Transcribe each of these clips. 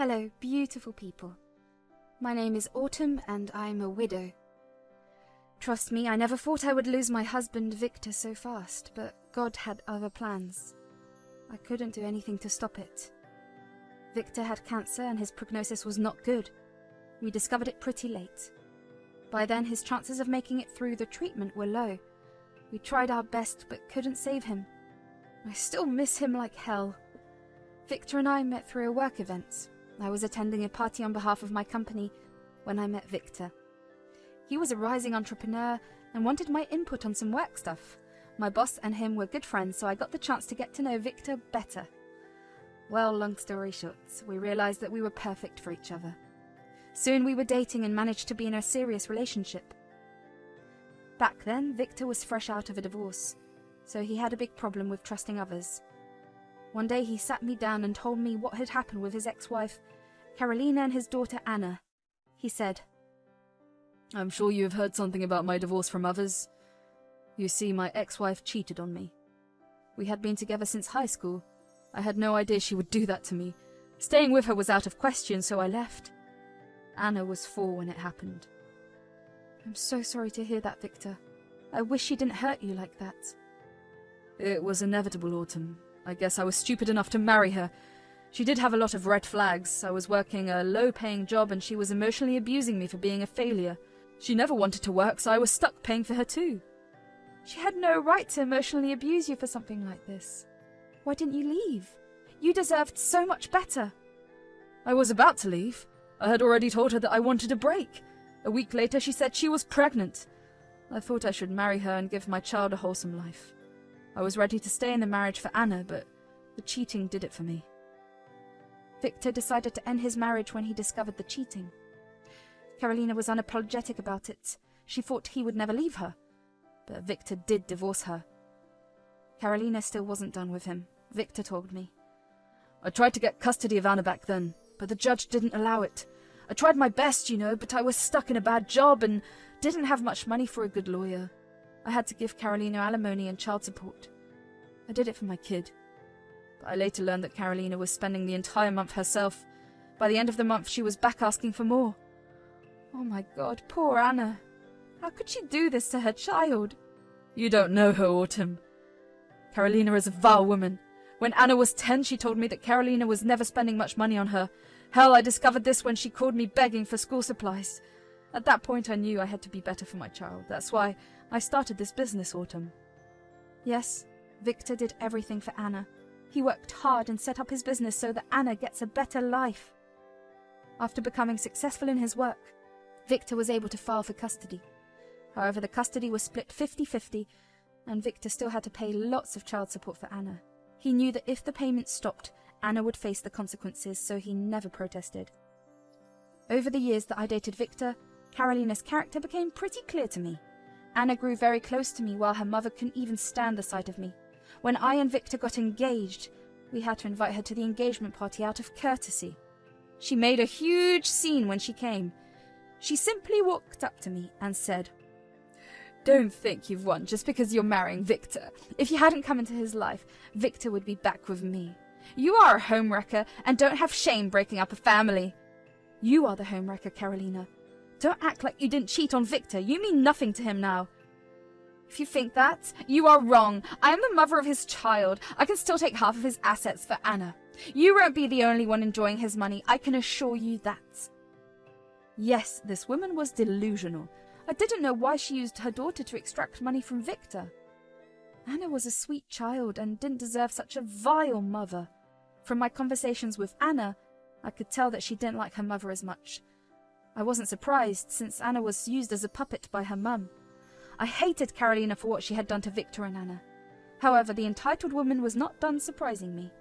Hello, beautiful people. My name is Autumn and I'm a widow. Trust me, I never thought I would lose my husband Victor so fast, but God had other plans. I couldn't do anything to stop it. Victor had cancer and his prognosis was not good. We discovered it pretty late. By then, his chances of making it through the treatment were low. We tried our best but couldn't save him. I still miss him like hell. Victor and I met through a work event. I was attending a party on behalf of my company when I met Victor. He was a rising entrepreneur and wanted my input on some work stuff. My boss and him were good friends, so I got the chance to get to know Victor better. Well, long story short, we realized that we were perfect for each other. Soon we were dating and managed to be in a serious relationship. Back then, Victor was fresh out of a divorce, so he had a big problem with trusting others. One day he sat me down and told me what had happened with his ex-wife, Carolina, and his daughter Anna. He said, "I'm sure you have heard something about my divorce from others. You see, my ex-wife cheated on me. We had been together since high school. I had no idea she would do that to me. Staying with her was out of question, so I left. Anna was 4 when it happened." I'm so sorry to hear that, Victor. I wish she didn't hurt you like that. It was inevitable, Autumn. I guess I was stupid enough to marry her. She did have a lot of red flags. I was working a low-paying job and she was emotionally abusing me for being a failure. She never wanted to work, so I was stuck paying for her too. She had no right to emotionally abuse you for something like this. Why didn't you leave? You deserved so much better. I was about to leave. I had already told her that I wanted a break. A week later she said she was pregnant. I thought I should marry her and give my child a wholesome life. I was ready to stay in the marriage for Anna, but the cheating did it for me. Victor decided to end his marriage when he discovered the cheating. Carolina was unapologetic about it. She thought he would never leave her. But Victor did divorce her. Carolina still wasn't done with him, Victor told me. I tried to get custody of Anna back then, but the judge didn't allow it. I tried my best, but I was stuck in a bad job and didn't have much money for a good lawyer. I had to give Carolina alimony and child support. I did it for my kid. But I later learned that Carolina was spending the entire month herself. By the end of the month, she was back asking for more. Oh my God, poor Anna. How could she do this to her child? You don't know her, Autumn. Carolina is a vile woman. When Anna was 10, she told me that Carolina was never spending much money on her. Hell, I discovered this when she called me begging for school supplies. At that point, I knew I had to be better for my child. That's why I started this business, Autumn. Yes, Victor did everything for Anna. He worked hard and set up his business so that Anna gets a better life. After becoming successful in his work, Victor was able to file for custody. However, the custody was split 50-50, and Victor still had to pay lots of child support for Anna. He knew that if the payments stopped, Anna would face the consequences, so he never protested. Over the years that I dated Victor, Carolina's character became pretty clear to me. Anna grew very close to me while her mother couldn't even stand the sight of me. When I and Victor got engaged, we had to invite her to the engagement party out of courtesy. She made a huge scene when she came. She simply walked up to me and said, "Don't think you've won just because you're marrying Victor. If you hadn't come into his life, Victor would be back with me. You are a homewrecker and don't have shame breaking up a family." You are the homewrecker, Carolina. Don't act like you didn't cheat on Victor. You mean nothing to him now. If you think that, you are wrong. I am the mother of his child. I can still take half of his assets for Anna. You won't be the only one enjoying his money. I can assure you that. Yes, this woman was delusional. I didn't know why she used her daughter to extract money from Victor. Anna was a sweet child and didn't deserve such a vile mother. From my conversations with Anna, I could tell that she didn't like her mother as much. I wasn't surprised, since Anna was used as a puppet by her mum. I hated Carolina for what she had done to Victor and Anna. However, the entitled woman was not done surprising me.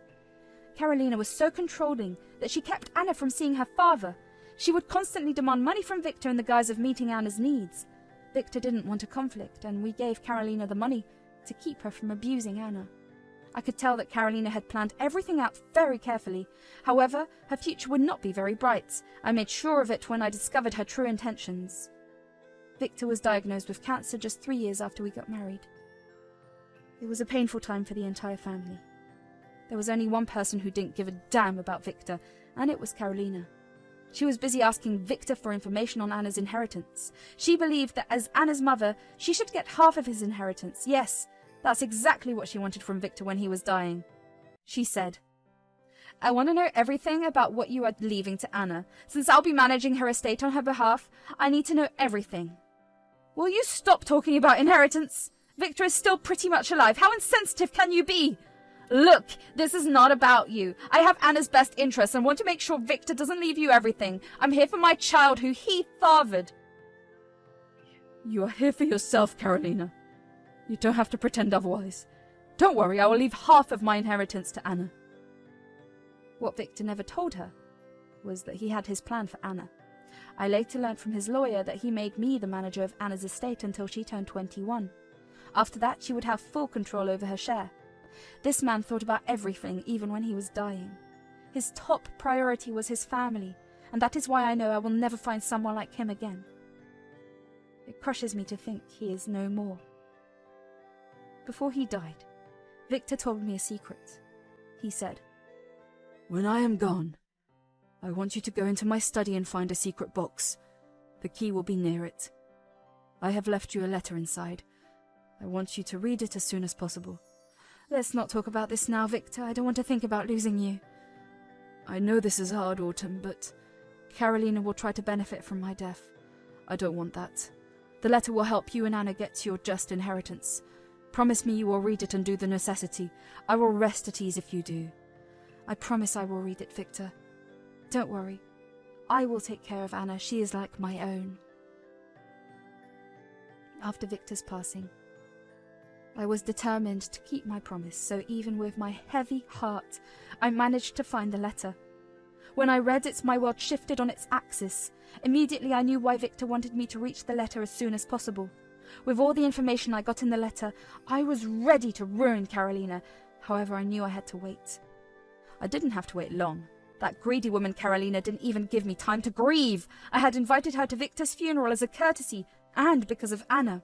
Carolina was so controlling that she kept Anna from seeing her father. She would constantly demand money from Victor in the guise of meeting Anna's needs. Victor didn't want a conflict, and we gave Carolina the money to keep her from abusing Anna. I could tell that Carolina had planned everything out very carefully. However, her future would not be very bright. I made sure of it when I discovered her true intentions. Victor was diagnosed with cancer just 3 years after we got married. It was a painful time for the entire family. There was only one person who didn't give a damn about Victor, and it was Karolina. She was busy asking Victor for information on Anna's inheritance. She believed that as Anna's mother, she should get half of his inheritance. Yes, that's exactly what she wanted from Victor when he was dying. She said, "I want to know everything about what you are leaving to Anna. Since I'll be managing her estate on her behalf, I need to know everything." "Will you stop talking about inheritance? Victor is still pretty much alive. How insensitive can you be?" "Look, this is not about you. I have Anna's best interests and want to make sure Victor doesn't leave you everything. I'm here for my child who he fathered." "You are here for yourself, Karolina. You don't have to pretend otherwise. Don't worry, I will leave half of my inheritance to Anna." What Victor never told her was that he had his plan for Anna. I later learned from his lawyer that he made me the manager of Anna's estate until she turned 21. After that, she would have full control over her share. This man thought about everything, even when he was dying. His top priority was his family, and that is why I know I will never find someone like him again. It crushes me to think he is no more. Before he died, Victor told me a secret. He said, "When I am gone, I want you to go into my study and find a secret box. The key will be near it. I have left you a letter inside. I want you to read it as soon as possible." "Let's not talk about this now, Victor. I don't want to think about losing you." "I know this is hard, Autumn, but Karolina will try to benefit from my death. I don't want that. The letter will help you and Anna get to your just inheritance. Promise me you will read it and do the necessity. I will rest at ease if you do." "I promise I will read it, Victor. Don't worry. I will take care of Anna. She is like my own." After Victor's passing, I was determined to keep my promise, so even with my heavy heart, I managed to find the letter. When I read it, my world shifted on its axis. Immediately I knew why Victor wanted me to reach the letter as soon as possible. With all the information I got in the letter, I was ready to ruin Karolina. However, I knew I had to wait. I didn't have to wait long. That greedy woman Karolina didn't even give me time to grieve. I had invited her to Victor's funeral as a courtesy, and because of Anna.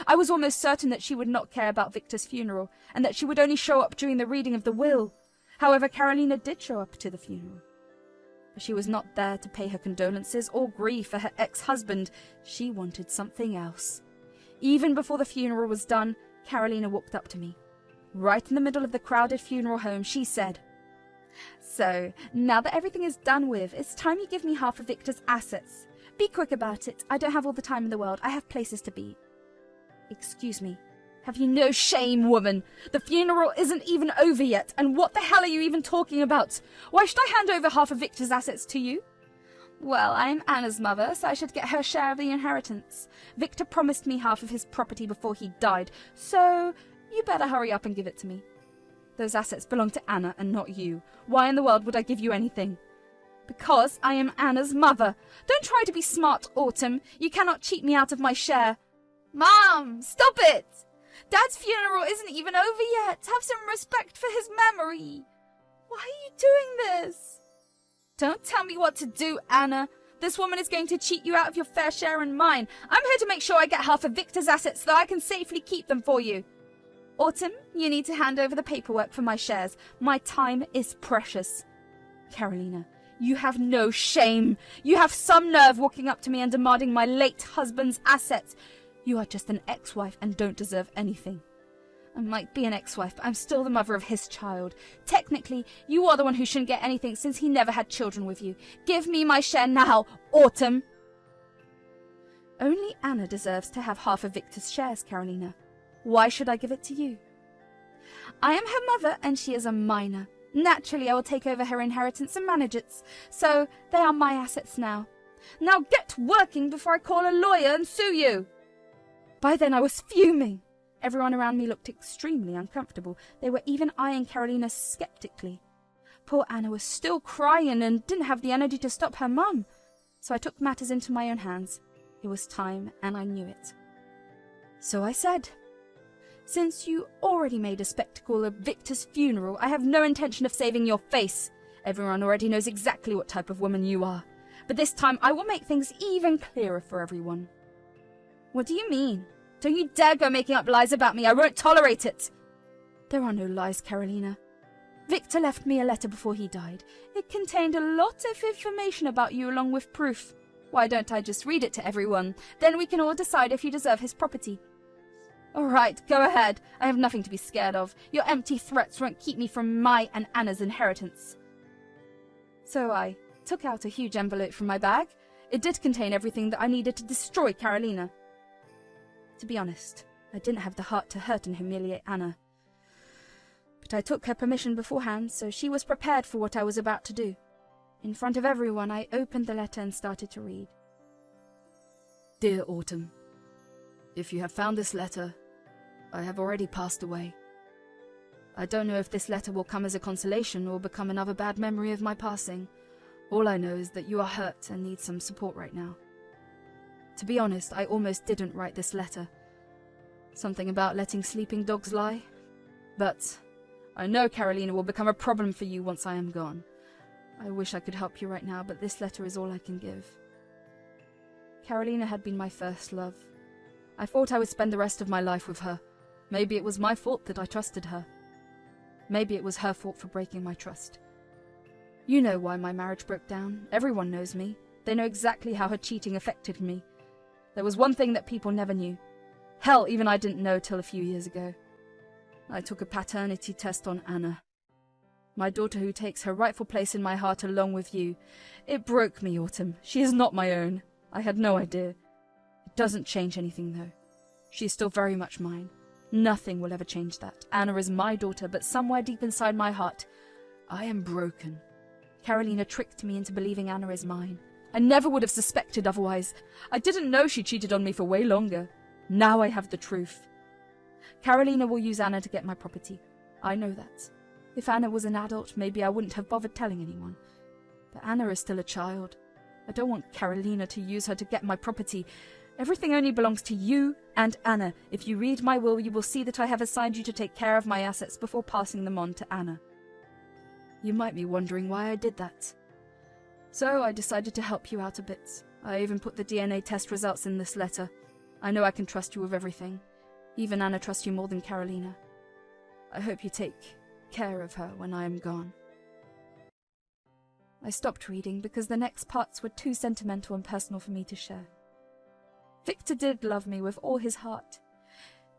I was almost certain that she would not care about Victor's funeral, and that she would only show up during the reading of the will. However, Karolina did show up to the funeral. But she was not there to pay her condolences or grieve for her ex-husband. She wanted something else. Even before the funeral was done, Karolina walked up to me. Right in the middle of the crowded funeral home, she said, "So, now that everything is done with, it's time you give me half of Victor's assets. Be quick about it. I don't have all the time in the world. I have places to be." "Excuse me. Have you no shame, woman? The funeral isn't even over yet, and what the hell are you even talking about? Why should I hand over half of Victor's assets to you?" "Well, I am Anna's mother, so I should get her share of the inheritance. Victor promised me half of his property before he died, so you better hurry up and give it to me. Those assets belong to Anna and not you. Why in the world would I give you anything?" "Because I am Anna's mother. Don't try to be smart, Autumn. You cannot cheat me out of my share." "Mom, stop it! Dad's funeral isn't even over yet. Have some respect for his memory. Why are you doing this?" "Don't tell me what to do, Anna. This woman is going to cheat you out of your fair share and mine. I'm here to make sure I get half of Victor's assets so that I can safely keep them for you. Autumn, you need to hand over the paperwork for my shares. My time is precious." "Karolina, you have no shame. You have some nerve walking up to me and demanding my late husband's assets. You are just an ex-wife and don't deserve anything." "I might be an ex-wife, but I'm still the mother of his child. Technically, you are the one who shouldn't get anything since he never had children with you. Give me my share now, Autumn." "Only Anna deserves to have half of Victor's shares, Karolina. Why should I give it to you?" "I am her mother and she is a minor. Naturally, I will take over her inheritance and manage it. So, they are my assets now. Now get working before I call a lawyer and sue you." By then I was fuming. Everyone around me looked extremely uncomfortable. They were even eyeing Karolina skeptically. Poor Anna was still crying and didn't have the energy to stop her mum. So I took matters into my own hands. It was time, and I knew it. So I said, "Since you already made a spectacle of Victor's funeral, I have no intention of saving your face. Everyone already knows exactly what type of woman you are. But this time I will make things even clearer for everyone." "What do you mean? Don't you dare go making up lies about me. I won't tolerate it." "There are no lies, Karolina. Victor left me a letter before he died. It contained a lot of information about you along with proof. Why don't I just read it to everyone? Then we can all decide if you deserve his property." "All right, go ahead. I have nothing to be scared of. Your empty threats won't keep me from my and Anna's inheritance." So I took out a huge envelope from my bag. It did contain everything that I needed to destroy Karolina. To be honest, I didn't have the heart to hurt and humiliate Anna. But I took her permission beforehand, so she was prepared for what I was about to do. In front of everyone, I opened the letter and started to read. "Dear Autumn, if you have found this letter, I have already passed away. I don't know if this letter will come as a consolation or become another bad memory of my passing. All I know is that you are hurt and need some support right now. To be honest, I almost didn't write this letter. Something about letting sleeping dogs lie. But I know Karolina will become a problem for you once I am gone. I wish I could help you right now, but this letter is all I can give. Karolina had been my first love. I thought I would spend the rest of my life with her. Maybe it was my fault that I trusted her. Maybe it was her fault for breaking my trust. You know why my marriage broke down. Everyone knows me. They know exactly how her cheating affected me. There was one thing that people never knew. Hell, even I didn't know till a few years ago. I took a paternity test on Anna. My daughter who takes her rightful place in my heart along with you. It broke me, Autumn. She is not my own. I had no idea. It doesn't change anything, though. She is still very much mine. Nothing will ever change that. Anna is my daughter, but somewhere deep inside my heart, I am broken. Karolina tricked me into believing Anna is mine. I never would have suspected otherwise. I didn't know she cheated on me for way longer. Now I have the truth. Karolina will use Anna to get my property. I know that. If Anna was an adult, maybe I wouldn't have bothered telling anyone. But Anna is still a child. I don't want Karolina to use her to get my property. Everything only belongs to you and Anna. If you read my will, you will see that I have assigned you to take care of my assets before passing them on to Anna. You might be wondering why I did that. So I decided to help you out a bit. I even put the DNA test results in this letter. I know I can trust you with everything. Even Anna trusts you more than Karolina. I hope you take care of her when I am gone." I stopped reading because the next parts were too sentimental and personal for me to share. Victor did love me with all his heart.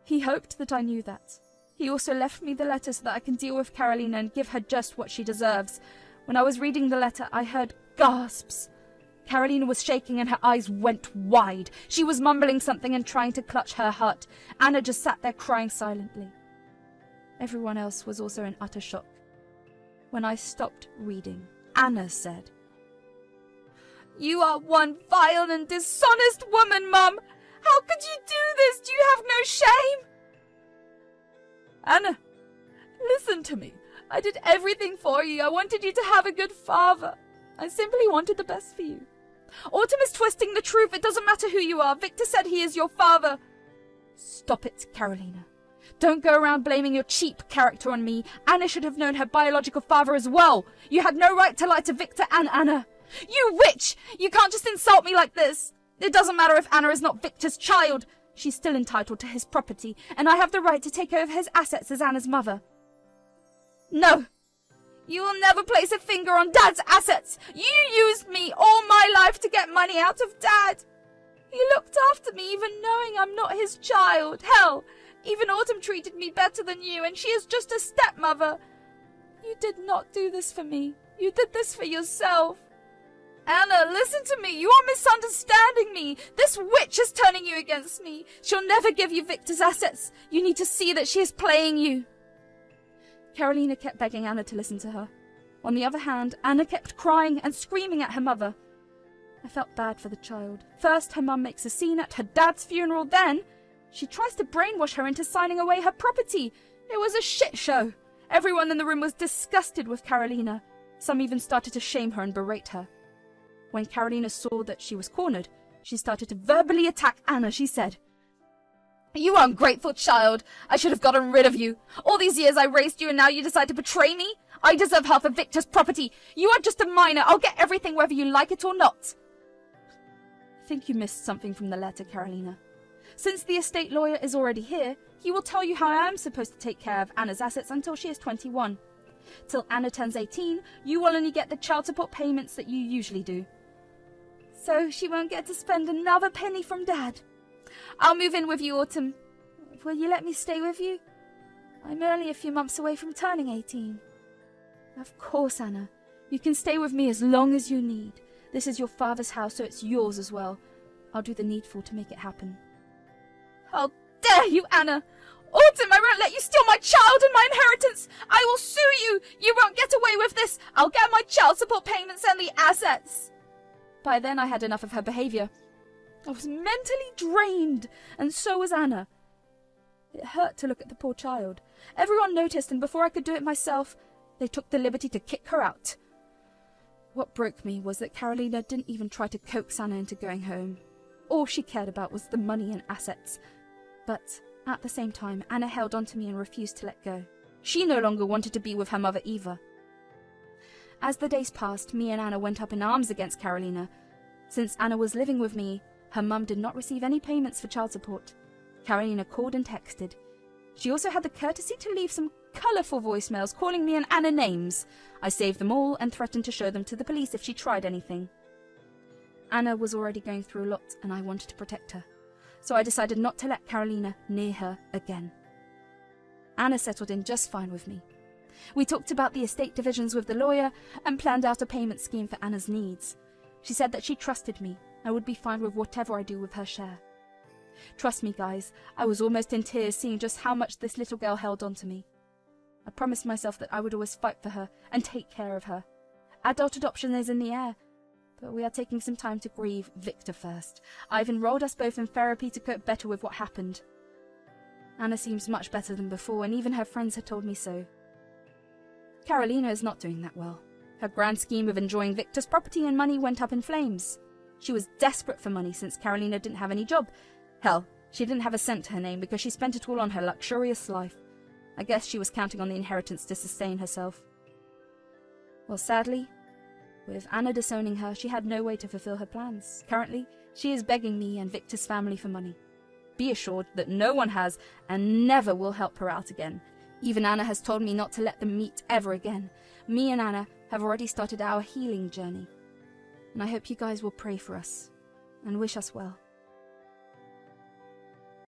He hoped that I knew that. He also left me the letter so that I can deal with Karolina and give her just what she deserves. When I was reading the letter, I heard gasps. Karolina was shaking and her eyes went wide. She was mumbling something and trying to clutch her heart. Anna just sat there crying silently. Everyone else was also in utter shock. When I stopped reading, Anna said, "You are one vile and dishonest woman, Mum! How could you do this? Do you have no shame?" "Anna, listen to me. I did everything for you. I wanted you to have a good father. I simply wanted the best for you. Autumn is twisting the truth. It doesn't matter who you are. Victor said he is your father." "Stop it, Karolina. Don't go around blaming your cheap character on me. Anna should have known her biological father as well. You had no right to lie to Victor and Anna. You witch! You can't just insult me like this. It doesn't matter if Anna is not Victor's child. She's still entitled to his property, and I have the right to take over his assets as Anna's mother." "No! You will never place a finger on Dad's assets! You used me all my life to get money out of Dad! He looked after me even knowing I'm not his child. Hell, even Autumn treated me better than you, and she is just a stepmother. You did not do this for me. You did this for yourself. Anna, listen to me. You are misunderstanding me. This witch is turning you against me. She'll never give you Victor's assets. You need to see that she is playing you." Karolina kept begging Anna to listen to her. On the other hand, Anna kept crying and screaming at her mother. I felt bad for the child. First, her mum makes a scene at her dad's funeral, then she tries to brainwash her into signing away her property. It was a shit show. Everyone in the room was disgusted with Karolina. Some even started to shame her and berate her. When Karolina saw that she was cornered, she started to verbally attack Anna. She said, "You ungrateful child! I should have gotten rid of you. All these years I raised you and now you decide to betray me? I deserve half of Victor's property. You are just a minor. I'll get everything whether you like it or not." I think you missed something from the letter, Karolina. Since the estate lawyer is already here, he will tell you how I am supposed to take care of Anna's assets until she is 21. Till Anna turns 18, you will only get the child support payments that you usually do. So she won't get to spend another penny from Dad. I'll move in with you, Autumn. Will you let me stay with you? I'm only a few months away from turning 18. Of course, Anna. You can stay with me as long as you need. This is your father's house, so it's yours as well. I'll do the needful to make it happen. How dare you, Anna! Autumn, I won't let you steal my child and my inheritance! I will sue you! You won't get away with this! I'll get my child support payments and the assets! By then I had enough of her behaviour. I was mentally drained, and so was Anna. It hurt to look at the poor child. Everyone noticed, and before I could do it myself, they took the liberty to kick her out. What broke me was that Karolina didn't even try to coax Anna into going home. All she cared about was the money and assets. But at the same time, Anna held on to me and refused to let go. She no longer wanted to be with her mother either. As the days passed, me and Anna went up in arms against Karolina. Since Anna was living with me, her mum did not receive any payments for child support. Karolina called and texted. She also had the courtesy to leave some colourful voicemails calling me and Anna names. I saved them all and threatened to show them to the police if she tried anything. Anna was already going through a lot and I wanted to protect her, so I decided not to let Karolina near her again. Anna settled in just fine with me. We talked about the estate divisions with the lawyer and planned out a payment scheme for Anna's needs. She said that she trusted me and would be fine with whatever I do with her share. Trust me, guys, I was almost in tears seeing just how much this little girl held on to me. I promised myself that I would always fight for her and take care of her. Adult adoption is in the air, but we are taking some time to grieve Victor first. I've enrolled us both in therapy to cope better with what happened. Anna seems much better than before, and even her friends had told me so. Karolina is not doing that well. Her grand scheme of enjoying Victor's property and money went up in flames. She was desperate for money since Karolina didn't have any job. Hell, she didn't have a cent to her name because she spent it all on her luxurious life. I guess she was counting on the inheritance to sustain herself. Well, sadly, with Anna disowning her, she had no way to fulfill her plans. Currently, she is begging me and Victor's family for money. Be assured that no one has and never will help her out again. Even Anna has told me not to let them meet ever again. Me and Anna have already started our healing journey. And I hope you guys will pray for us and wish us well.